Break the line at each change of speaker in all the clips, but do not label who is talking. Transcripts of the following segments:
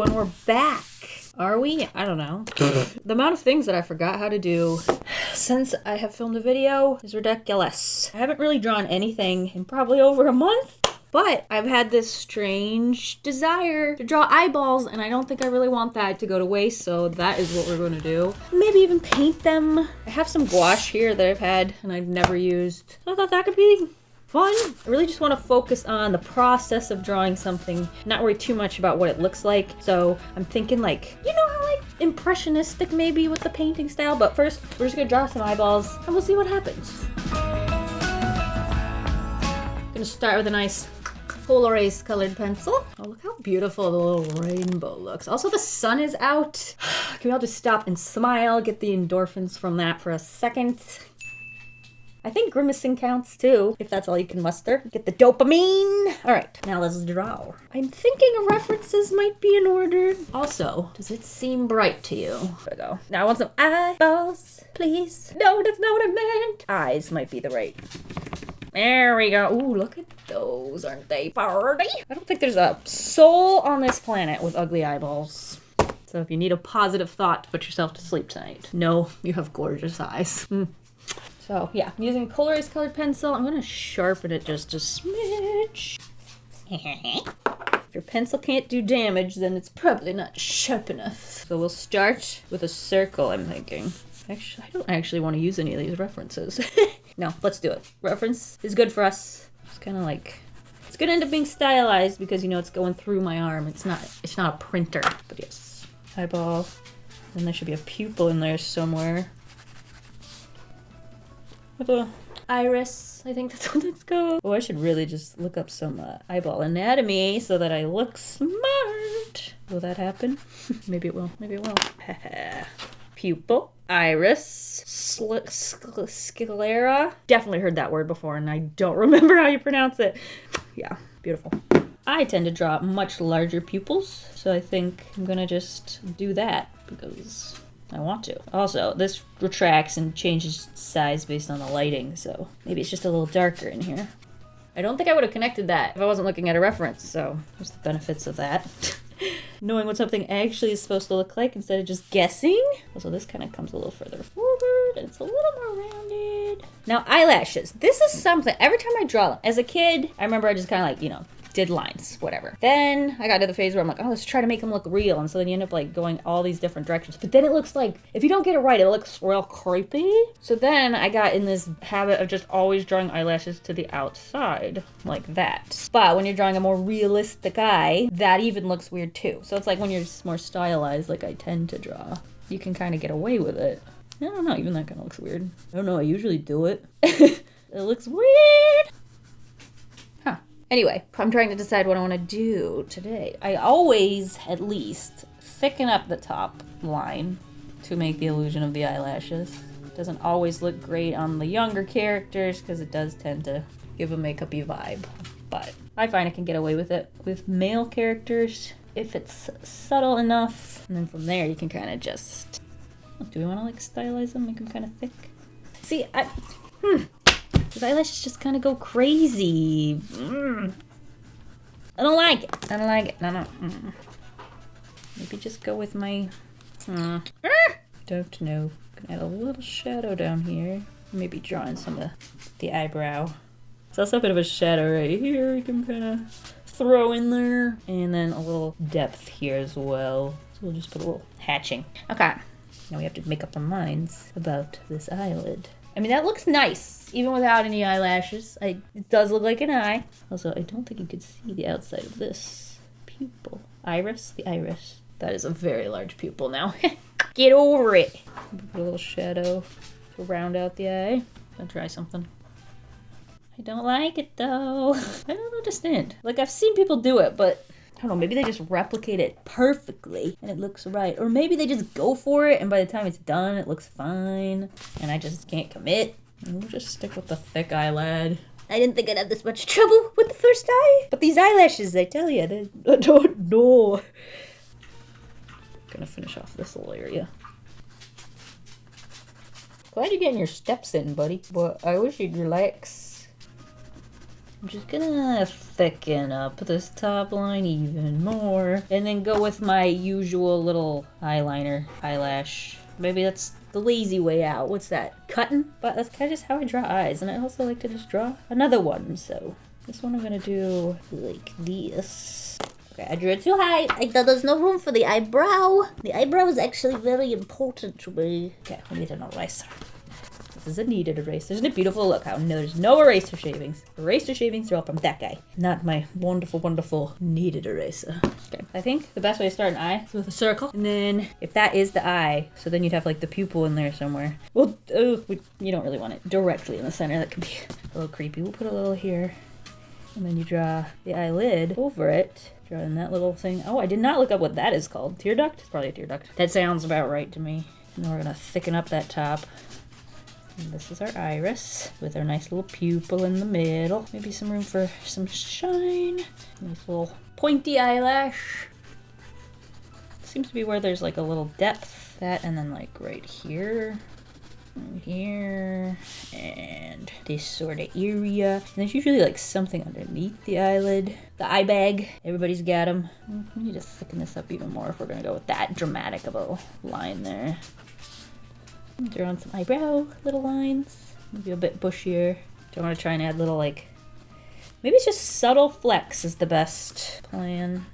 everyone, we're back. Are we? I don't know. The amount of things that I forgot how to do since I have filmed a video is ridiculous. I haven't really drawn anything in probably over a month, but I've had this strange desire to draw eyeballs, and I don't think I really want that to go to waste, so that is what we're going to do. Maybe even paint them. I have some gouache here that I've had and I've never used. I thought that could be fun. I really just want to focus on the process of drawing something, not worry too much about what it looks like. So I'm thinking like, you know how like impressionistic maybe with the painting style, but first we're just gonna draw some eyeballs and we'll see what happens. Gonna start with a nice Polarized colored pencil. Oh, look how beautiful the little rainbow looks. Also, the sun is out. Can we all just stop and smile, get the endorphins from that for a second? I think grimacing counts too, if that's all you can muster. Get the dopamine. All right, now let's draw. I'm thinking references might be in order. Also, does it seem bright to you? There we go. Now I want some eyeballs, please. No, that's not what I meant. Eyes might be the right. There we go. Ooh, look at those, aren't they party? I don't think there's a soul on this planet with ugly eyeballs. So if you need a positive thought to put yourself to sleep tonight, know you have gorgeous eyes. So yeah, I'm using polarized colored pencil. I'm gonna sharpen it just a smidge. If your pencil can't do damage, then it's probably not sharp enough. So we'll start with a circle, I'm thinking. Actually, I don't actually want to use any of these references. No, let's do it. Reference is good for us. It's kind of like, it's gonna end up being stylized because you know it's going through my arm. It's not a printer, but yes. Eyeball, and there should be a pupil in there somewhere. With a iris, I think that's what it's called. Oh, I should really just look up some eyeball anatomy so that I look smart. Will that happen? Maybe it will, maybe it won't. Pupil, iris, sclera. Definitely heard that word before and I don't remember how you pronounce it. Yeah, beautiful. I tend to draw much larger pupils, so I think I'm gonna just do that because I want to. Also, this retracts and changes size based on the lighting, so maybe it's just a little darker in here. I don't think I would have connected that if I wasn't looking at a reference, so there's the benefits of that. Knowing what something actually is supposed to look like instead of just guessing. Also, this kind of comes a little further forward and it's a little more rounded. Now, eyelashes. This is something, every time I draw them, as a kid, I remember I just kind of like, you know, did lines, whatever. Then I got to the phase where I'm like, oh, let's try to make them look real. And so then you end up like going all these different directions. But then it looks like, if you don't get it right, it looks real creepy. So then I got in this habit of just always drawing eyelashes to the outside, like that. But when you're drawing a more realistic eye, that even looks weird too. So it's like when you're more stylized, like I tend to draw, you can kind of get away with it. I don't know, even that kind of looks weird. I don't know, I usually do it. It looks weird. Anyway, I'm trying to decide what I want to do today. I always, at least, thicken up the top line to make the illusion of the eyelashes. Doesn't always look great on the younger characters because it does tend to give a makeup-y vibe. But I find I can get away with it with male characters if it's subtle enough. And then from there you can kind of just... Do we want to like stylize them, make them kind of thick? See, Those eyelashes just kind of go crazy. I don't like it. I don't like it. No. Maybe just go with my... Don't know. Gonna add a little shadow down here. Maybe drawing some of the eyebrow. There's also a bit of a shadow right here you can kind of throw in there. And then a little depth here as well. So we'll just put a little hatching. Okay. Now we have to make up our minds about this eyelid. I mean, that looks nice, even without any eyelashes. It does look like an eye. Also, I don't think you could see the outside of this pupil. Iris? The iris. That is a very large pupil now. Get over it. Put a little shadow to round out the eye. I'll try something. I don't like it, though. I don't understand. Like, I've seen people do it, but... I don't know, maybe they just replicate it perfectly and it looks right. Or maybe they just go for it and by the time it's done, it looks fine. And I just can't commit. And we'll just stick with the thick eyelid. I didn't think I'd have this much trouble with the first eye. But these eyelashes, I tell you, I don't know. Gonna finish off this little area. Glad you're getting your steps in, buddy. But I wish you'd relax. I'm just gonna thicken up this top line even more. And then go with my usual little eyeliner, eyelash. Maybe that's the lazy way out. What's that? Cutting? But that's kind of just how I draw eyes. And I also like to just draw another one. So this one I'm gonna do like this. Okay, I drew it too high. I thought there's no room for the eyebrow. The eyebrow is actually very important to me. Okay, we need an eraser. This is a kneaded eraser. Isn't it beautiful? Look how there's no eraser shavings. Eraser shavings are all from that guy. Not my wonderful, wonderful kneaded eraser. Okay, I think the best way to start an eye is with a circle. And then if that is the eye, so then you'd have like the pupil in there somewhere. Well, you don't really want it directly in the center. That could be a little creepy. We'll put a little here. And then you draw the eyelid over it. Draw in that little thing. Oh, I did not look up what that is called. Tear duct? It's probably a tear duct. That sounds about right to me. And then we're gonna thicken up that top. And this is our iris with our nice little pupil in the middle. Maybe some room for some shine. Nice little pointy eyelash. Seems to be where there's like a little depth. That and then like right here. And here. And this sort of area. And there's usually like something underneath the eyelid. The eye bag. Everybody's got them. We need to thicken this up even more if we're going to go with that dramatic of a line there. Draw on some eyebrow little lines. Maybe a bit bushier. Don't want to try and add little like... Maybe it's just subtle flex is the best plan.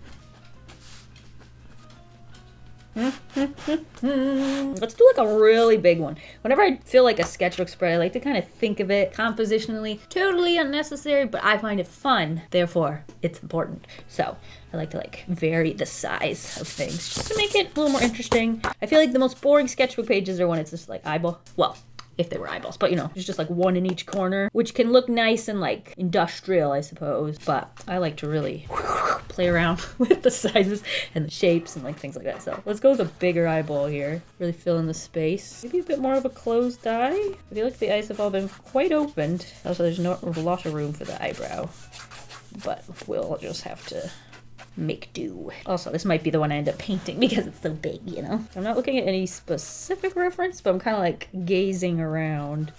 Let's do like a really big one. Whenever I feel like a sketchbook spread, I like to kind of think of it compositionally. Totally unnecessary, but I find it fun. Therefore, it's important. So I like to like vary the size of things just to make it a little more interesting. I feel like the most boring sketchbook pages are when it's just like eyeball. Well, if they were eyeballs, but you know, there's just like one in each corner, which can look nice and like industrial, I suppose. But I like to really play around with the sizes and the shapes and like things like that. So let's go with a bigger eyeball here. Really fill in the space. Maybe a bit more of a closed eye. I feel like the eyes have all been quite opened. Also, there's not a lot of room for the eyebrow, but we'll just have to make do. Also, this might be the one I end up painting because it's so big, you know? I'm not looking at any specific reference, but I'm kind of like gazing around.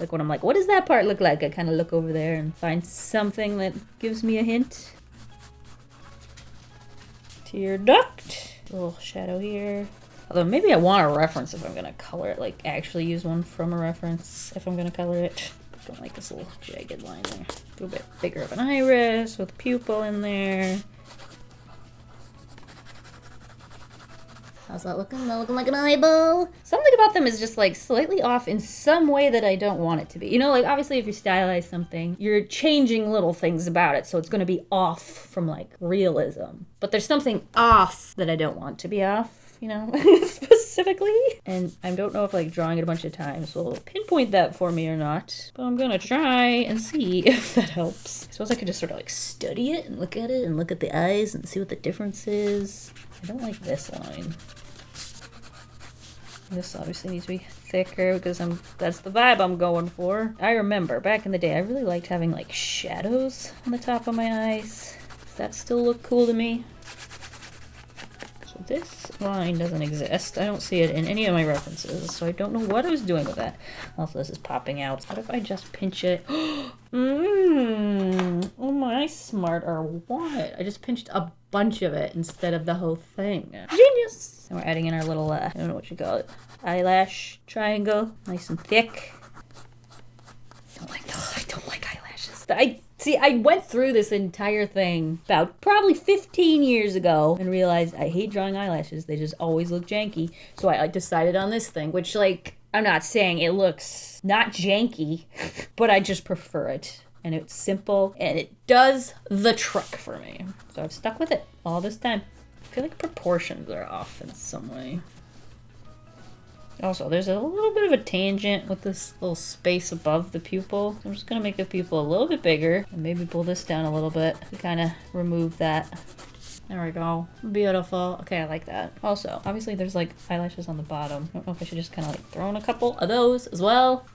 Like when I'm like, what does that part look like? I kind of look over there and find something that gives me a hint. Tear duct. A little shadow here. Although maybe I want a reference if I'm going to color it. Like actually use one from a reference if I'm going to color it. Don't like this little jagged line there. Do a bit bigger of an iris with a pupil in there. How's that looking? That looking like an eyeball? Something about them is just like slightly off in some way that I don't want it to be. You know, like obviously if you stylize something, you're changing little things about it. So it's going to be off from like realism. But there's something off that I don't want to be off, you know, specifically. And I don't know if like drawing it a bunch of times will pinpoint that for me or not. But I'm going to try and see if that helps. I suppose I could just sort of like study it and look at it and look at the eyes and see what the difference is. I don't like this line. This obviously needs to be thicker because that's the vibe I'm going for. I remember back in the day, I really liked having like shadows on the top of my eyes. Does that still look cool to me? So this line doesn't exist. I don't see it in any of my references, so I don't know what I was doing with that. Also, this is popping out. What if I just pinch it? Oh my, smart or what? I just pinched a bunch of it instead of the whole thing. Genius! And we're adding in our little, I don't know what you call it, eyelash triangle. Nice and thick. I don't like eyelashes. I went through this entire thing about probably 15 years ago and realized I hate drawing eyelashes. They just always look janky. So I decided on this thing, which like, I'm not saying it looks not janky, but I just prefer it. And it's simple and it does the trick for me. So I've stuck with it all this time. I feel like proportions are off in some way. Also, there's a little bit of a tangent with this little space above the pupil. I'm just gonna make the pupil a little bit bigger and maybe pull this down a little bit to kind of remove that. There we go. Beautiful. Okay, I like that. Also, obviously there's like eyelashes on the bottom. I don't know if I should just kind of like throw in a couple of those as well.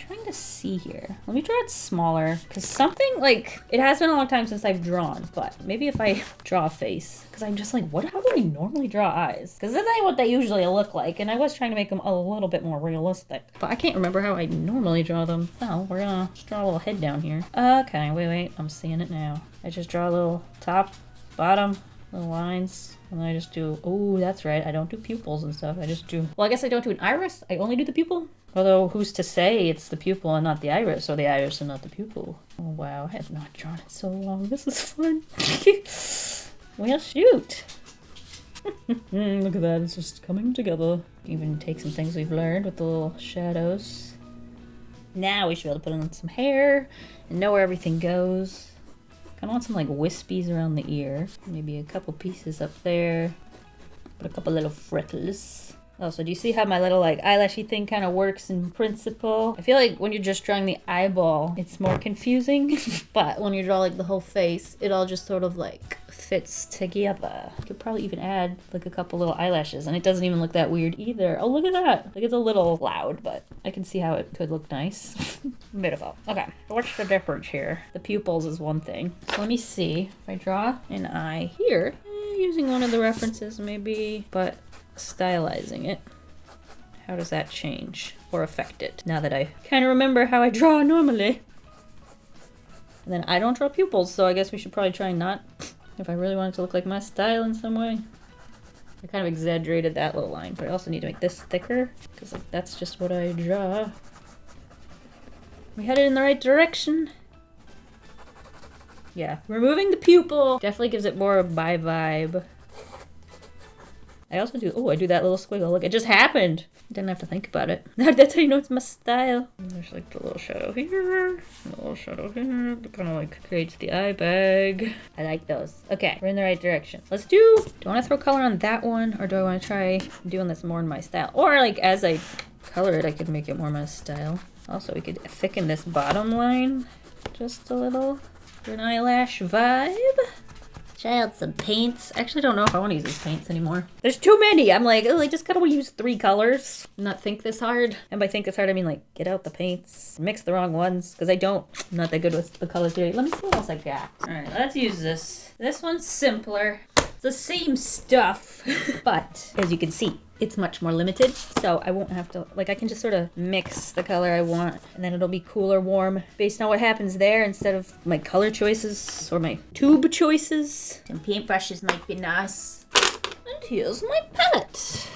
trying to see here. Let me draw it smaller, because something like, it has been a long time since I've drawn, but maybe if I draw a face, because I'm just like, how do I normally draw eyes? Because this ain't what they usually look like, and I was trying to make them a little bit more realistic, but I can't remember how I normally draw them. So we're gonna just draw a little head down here. Okay, wait, I'm seeing it now. I just draw a little top, bottom, little lines, and then I just do, oh, that's right, I don't do pupils and stuff. I just do, well, I guess I don't do an iris. I only do the pupil. Although, who's to say it's the pupil and not the iris, or the iris and not the pupil? Oh, wow, I have not drawn it so long. This is fun. Well, shoot. Look at that, it's just coming together. Even take some things we've learned with the little shadows. Now we should be able to put on some hair and know where everything goes. Kind of want some like wispies around the ear. Maybe a couple pieces up there. Put a couple little freckles. Oh, so do you see how my little like eyelashy thing kind of works in principle? I feel like when you're just drawing the eyeball, it's more confusing. But when you draw like the whole face, it all just sort of like fits together. You could probably even add like a couple little eyelashes, and it doesn't even look that weird either. Oh, look at that. Like, it's a little loud, but I can see how it could look nice. Beautiful. Okay, so what's the difference here? The pupils is one thing. So let me see. If I draw an eye here, using one of the references maybe, but stylizing it, how does that change or affect it? Now that I kind of remember how I draw normally. And then I don't draw pupils, so I guess we should probably try not, if I really want it to look like my style in some way. I kind of exaggerated that little line, but I also need to make this thicker, because like, that's just what I draw. We headed in the right direction. Yeah, removing the pupil definitely gives it more of my vibe. I also do, oh, I do that little squiggle. Look, it just happened. Didn't have to think about it. That's how you know it's my style. And there's like the little shadow here, the little shadow here. That kind of like creates the eye bag. I like those. Okay, we're in the right direction. Let's do I want to throw color on that one, or do I want to try doing this more in my style? Or like as I color it, I could make it more my style. Also, we could thicken this bottom line just a little for an eyelash vibe. Try out some paints. I actually don't know if I want to use these paints anymore. There's too many. I'm like, oh, I just gotta use 3 colors. Not think this hard. And by think this hard, I mean like get out the paints. Mix the wrong ones, because I'm not that good with the color theory. Let me see what else I got. All right, let's use this. This one's simpler. It's the same stuff, but as you can see, it's much more limited, so I won't have to, like, I can just sort of mix the color I want, and then it'll be cool or warm based on what happens there instead of my color choices or my tube choices. Some paintbrushes might be nice. And here's my palette.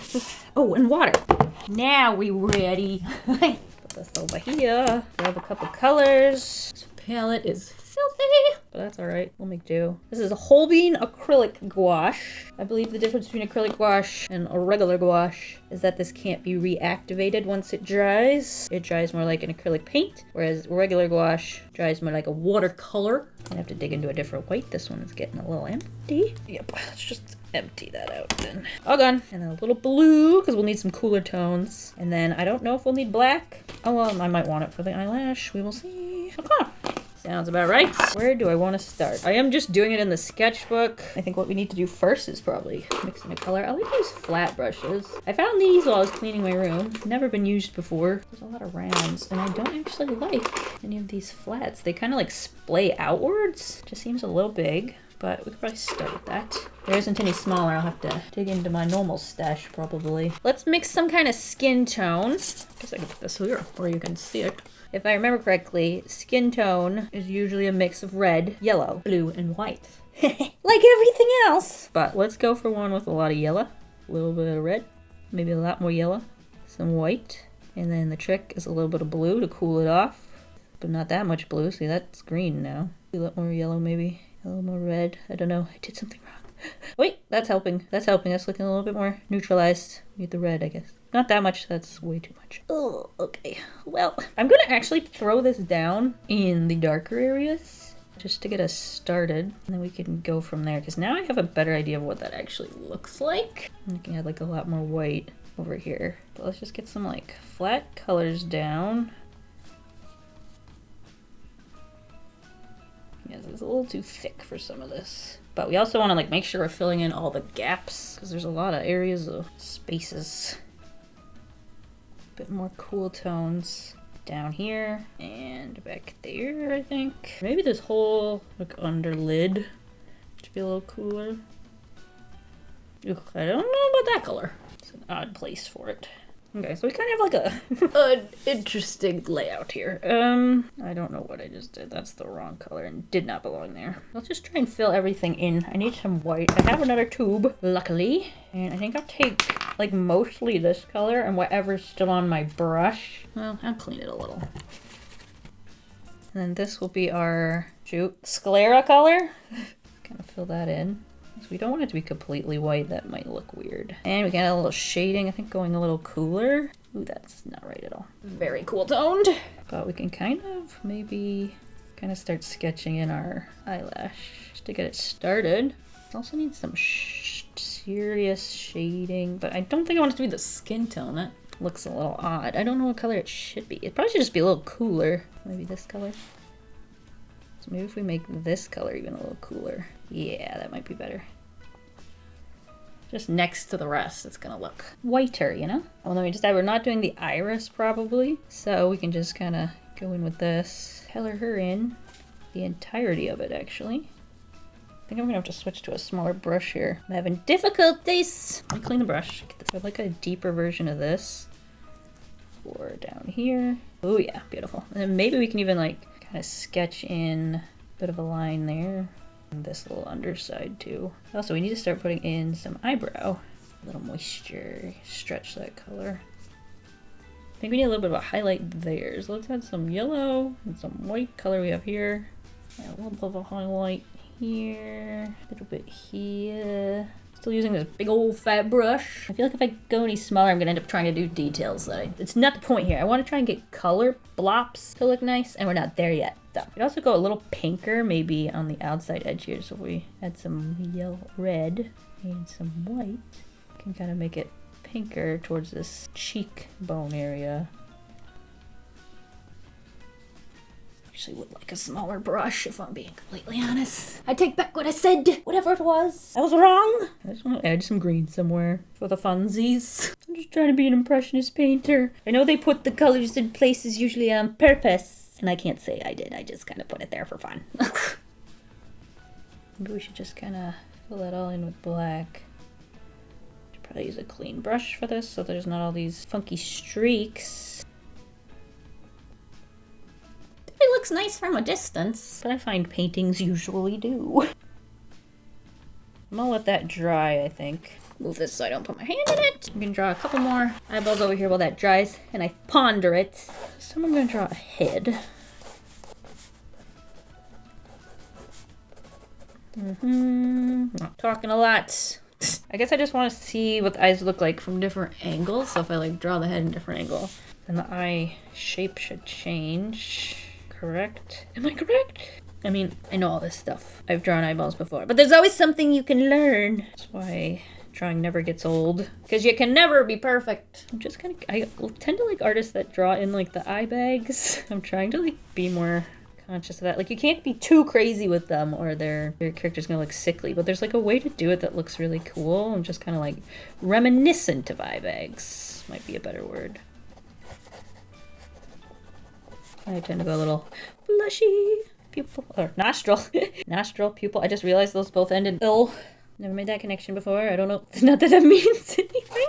Oh, and water. Now we ready. Put this over here. Grab a couple colors. This palette is filthy, but that's all right. We'll make do. This is a whole bean acrylic gouache. I believe the difference between acrylic gouache and a regular gouache is that this can't be reactivated once it dries. It dries more like an acrylic paint, whereas regular gouache dries more like a watercolor. I have to dig into a different white. This one is getting a little empty. Yep, let's just empty that out then. All gone. And then a little blue, because we'll need some cooler tones. And then I don't know if we'll need black. Oh, well, I might want it for the eyelash. We will see. Okay. Sounds about right. Where do I want to start? I am just doing it in the sketchbook. I think what we need to do first is probably mixing a color. I like to use flat brushes. I found these while I was cleaning my room. Never been used before. There's a lot of rounds, and I don't actually like any of these flats. They kind of like splay outwards. Just seems a little big, but we could probably start with that. There isn't any smaller. I'll have to dig into my normal stash probably. Let's mix some kind of skin tone. I guess I can put this here where you can see it. If I remember correctly, skin tone is usually a mix of red, yellow, blue, and white. Like everything else! But let's go for one with a lot of yellow, a little bit of red, maybe a lot more yellow, some white, and then the trick is a little bit of blue to cool it off, but not that much blue. See, that's green now. A lot more yellow maybe, a little more red. I don't know, I did something wrong. Wait, that's helping. That's helping. That's looking a little bit more neutralized. Need the red, I guess. Not that much, that's way too much. Oh, okay. Well, I'm gonna actually throw this down in the darker areas just to get us started. And then we can go from there, because now I have a better idea of what that actually looks like. And I can add like a lot more white over here. But let's just get some like flat colors down. Yeah, it's a little too thick for some of this. But we also want to like make sure we're filling in all the gaps, because there's a lot of areas of spaces. Bit more cool tones. down here and back there, I think. Maybe this whole like under lid to be a little cooler. Ugh, I don't know about that color. It's an odd place for it. Okay, so we kind of have like an interesting layout here. I don't know what I just did. That's the wrong color and did not belong there. Let's just try and fill everything in. I need some white. I have another tube, luckily. And I think I'll take like mostly this color and whatever's still on my brush. Well, I'll clean it a little. And then this will be our sclera color. Kind of fill that in. So we don't want it to be completely white. That might look weird. And we got a little shading, I think going a little cooler. Ooh, that's not right at all. Very cool toned. But we can kind of maybe kind of start sketching in our eyelash just to get it started. Also needs some serious shading, but I don't think I want it to be the skin tone. That looks a little odd. I don't know what color it should be. It probably should just be a little cooler. Maybe this color. So maybe if we make this color even a little cooler. Yeah, that might be better. Just next to the rest, it's gonna look whiter, you know? Well, then we decide we're not doing the iris probably. So we can just kind of go in with this. Color her in. The entirety of it, actually. I think I'm gonna have to switch to a smaller brush here. I'm having difficulties. Let me clean the brush. Get this. I'd like a deeper version of this. Or down here. Oh yeah, beautiful. And then maybe we can even like kind of sketch in a bit of a line there. And this little underside too. Also, we need to start putting in some eyebrow. A little moisture, stretch that color. I think we need a little bit of a highlight there. So let's add some yellow and some white color we have here. And a little bit of a highlight here. A little bit here. Still using this big old fat brush. I feel like if I go any smaller, I'm gonna end up trying to do details that it's not the point here. I want to try and get color blops to look nice, and we're not there yet. So we also go a little pinker, maybe on the outside edge here. So if we add some yellow, red, and some white, we can kind of make it pinker towards this cheekbone area. Actually would like a smaller brush if I'm being completely honest. I take back what I said. Whatever it was, I was wrong. I just want to add some green somewhere for the funsies. I'm just trying to be an impressionist painter. I know they put the colors in places usually on purpose, and I can't say I did. I just kind of put it there for fun. Maybe we should just kind of fill that all in with black. Should probably use a clean brush for this so there's not all these funky streaks. It looks nice from a distance, but I find paintings usually do. I'm gonna let that dry, I think. Move this so I don't put my hand in it. I'm gonna draw a couple more eyeballs over here while that dries, and I ponder it. So I'm gonna draw a head. Not talking a lot. I guess I just want to see what the eyes look like from different angles. So if I like draw the head in a different angle, then the eye shape should change. Correct? Am I correct? I mean, I know all this stuff. I've drawn eyeballs before, but there's always something you can learn. That's why drawing never gets old, because you can never be perfect. I'm just kind of, I tend to like artists that draw in like the eye bags. I'm trying to like be more conscious of that. Like you can't be too crazy with them or their character's gonna look sickly, but there's like a way to do it that looks really cool and just kind of like reminiscent of eye bags might be a better word. I tend to go a little blushy. Pupil, or nostril. Nostril, pupil. I just realized those both end in ill. Never made that connection before. I don't know. Not that that means anything.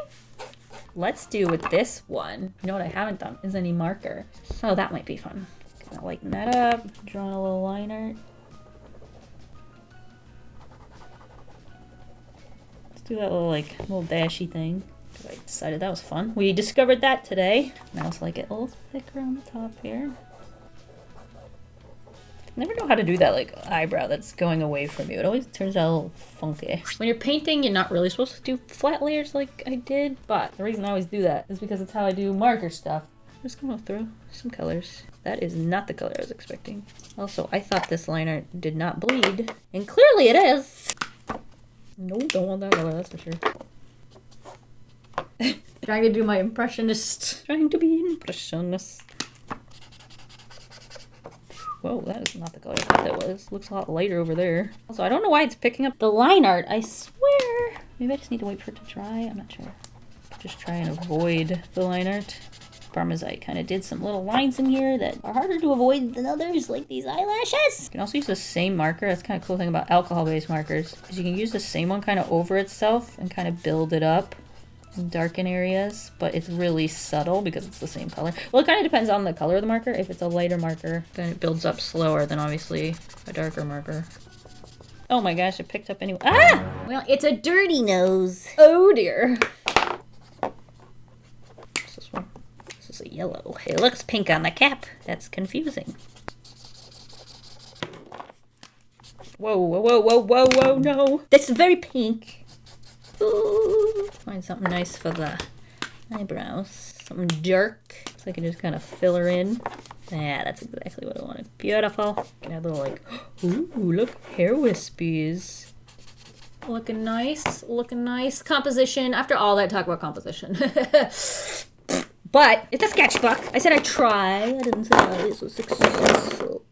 Let's do with this one. You know what I haven't done is any marker. So that might be fun. Gonna lighten that up. Drawing a little line art. Let's do that little like little dashy thing. I decided that was fun. We discovered that today. And I also like it a little thicker on the top here. I never know how to do that like eyebrow that's going away from you. It always turns out a little funky. When you're painting, you're not really supposed to do flat layers like I did, but the reason I always do that is because it's how I do marker stuff. I'm just gonna throw some colors. That is not the color I was expecting. Also, I thought this line art did not bleed, and clearly it is. No, don't want that color, that's for sure. Trying to do my impressionist. Trying to be an impressionist. Whoa, that is not the color I thought that was. Looks a lot lighter over there. Also, I don't know why it's picking up the line art, I swear. Maybe I just need to wait for it to dry. I'm not sure. Just try and avoid the line art. Parmesan kind of did some little lines in here that are harder to avoid than others, like these eyelashes. You can also use the same marker. That's kind of cool thing about alcohol-based markers, is you can use the same one kind of over itself and kind of build it up and darken areas, but it's really subtle because it's the same color. Well, it kind of depends on the color of the marker. If it's a lighter marker, then it builds up slower than obviously a darker marker. Oh my gosh, it picked up anyway. Ah! Well, it's a dirty nose. Oh dear. What's this one? This is a yellow. It looks pink on the cap. That's confusing. Whoa, whoa, whoa, whoa, whoa, whoa, no. That's very pink. Ooh. Find something nice for the eyebrows. Something dark, so I can just kind of fill her in. Yeah, that's exactly what I wanted. Beautiful. Can have little like, ooh, look, hair wispies. Looking nice, looking nice. Composition, after all that talk about composition. But it's a sketchbook. I said I'd try. I didn't say I was successful.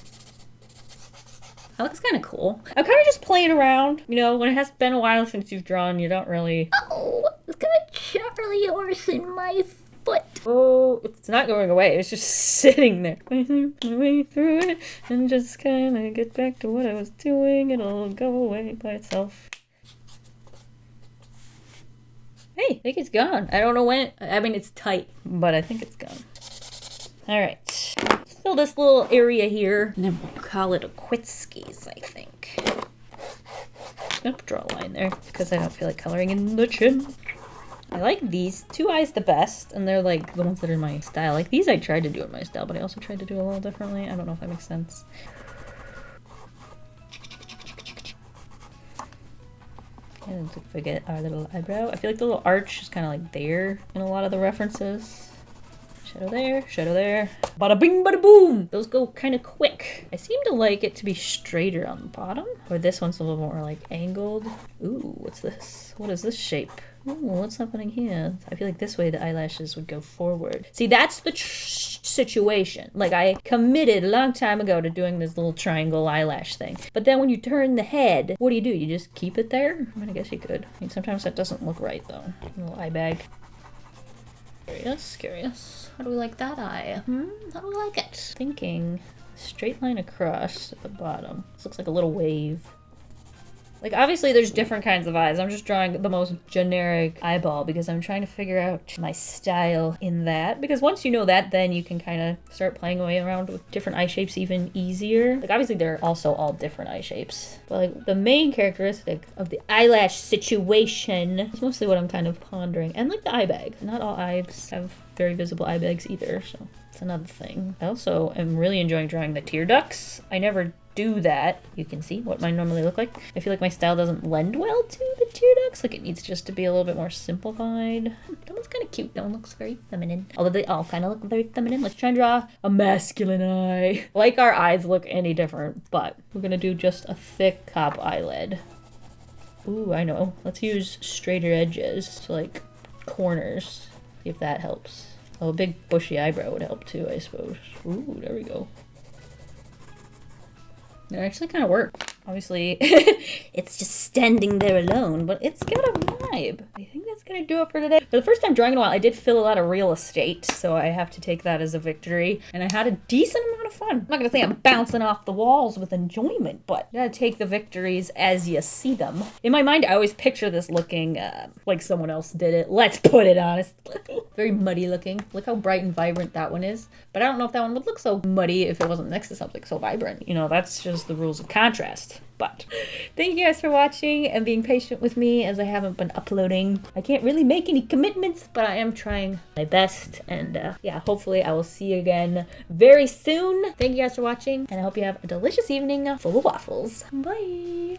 That looks kind of cool. I'm kind of just playing around. You know, when it has been a while since you've drawn, you don't really... Oh, it's got a Charlie horse in my foot. Oh, it's not going away. It's just sitting there. My way through it and just kind of get back to what I was doing. It'll go away by itself. Hey, I think it's gone. I don't know when. I mean, it's tight, but I think it's gone. All right. Let's fill this little area here, and then we'll call it a quitskis, I think. I'm just gonna draw a line there because I don't feel like coloring in the chin. I like these two eyes the best, and they're like the ones that are in my style. Like these I tried to do in my style, but I also tried to do a little differently. I don't know if that makes sense. And don't forget our little eyebrow. I feel like the little arch is kind of like there in a lot of the references. Shadow there, bada bing, bada boom. Those go kind of quick. I seem to like it to be straighter on the bottom, or this one's a little more like angled. Ooh, what's this? What is this shape? Ooh, what's happening here? I feel like this way the eyelashes would go forward. See, that's the situation. Like I committed a long time ago to doing this little triangle eyelash thing. But then when you turn the head, what do? You just keep it there? I mean, I guess you could. I mean, sometimes that doesn't look right though. A little eye bag. Curious, curious. How do we like that eye? How do we like it? Thinking straight line across at the bottom. This looks like a little wave. Like obviously there's different kinds of eyes. I'm just drawing the most generic eyeball because I'm trying to figure out my style in that. Because once you know that, then you can kind of start playing away around with different eye shapes even easier. Like obviously they're also all different eye shapes. But like the main characteristic of the eyelash situation is mostly what I'm kind of pondering. And like the eye bag. Not all eyes have very visible eye bags either, so it's another thing. I also am really enjoying drawing the tear ducts. I never do that. You can see what mine normally look like. I feel like my style doesn't lend well to the tear ducts. Like it needs just to be a little bit more simplified. That one's kind of cute. That one looks very feminine. Although they all kind of look very feminine. Let's try and draw a masculine eye. Like our eyes look any different, but we're gonna do just a thick top eyelid. Ooh, I know. Let's use straighter edges to like corners. See if that helps. Oh, a big bushy eyebrow would help too, I suppose. Ooh, there we go. It actually kind of worked. Obviously, it's just standing there alone, but it's got a vibe. I think that's gonna do it for today. For the first time drawing in a while, I did fill a lot of real estate, so I have to take that as a victory. And I had a decent amount of fun. I'm not gonna say I'm bouncing off the walls with enjoyment, but you gotta take the victories as you see them. In my mind, I always picture this looking like someone else did it. Let's put it honestly. Very muddy looking. Look how bright and vibrant that one is. But I don't know if that one would look so muddy if it wasn't next to something so vibrant. You know, that's just the rules of contrast. But thank you guys for watching and being patient with me as I haven't been uploading. I can't really make any commitments, but I am trying my best. And yeah, hopefully I will see you again very soon. Thank you guys for watching, and I hope you have a delicious evening full of waffles. Bye!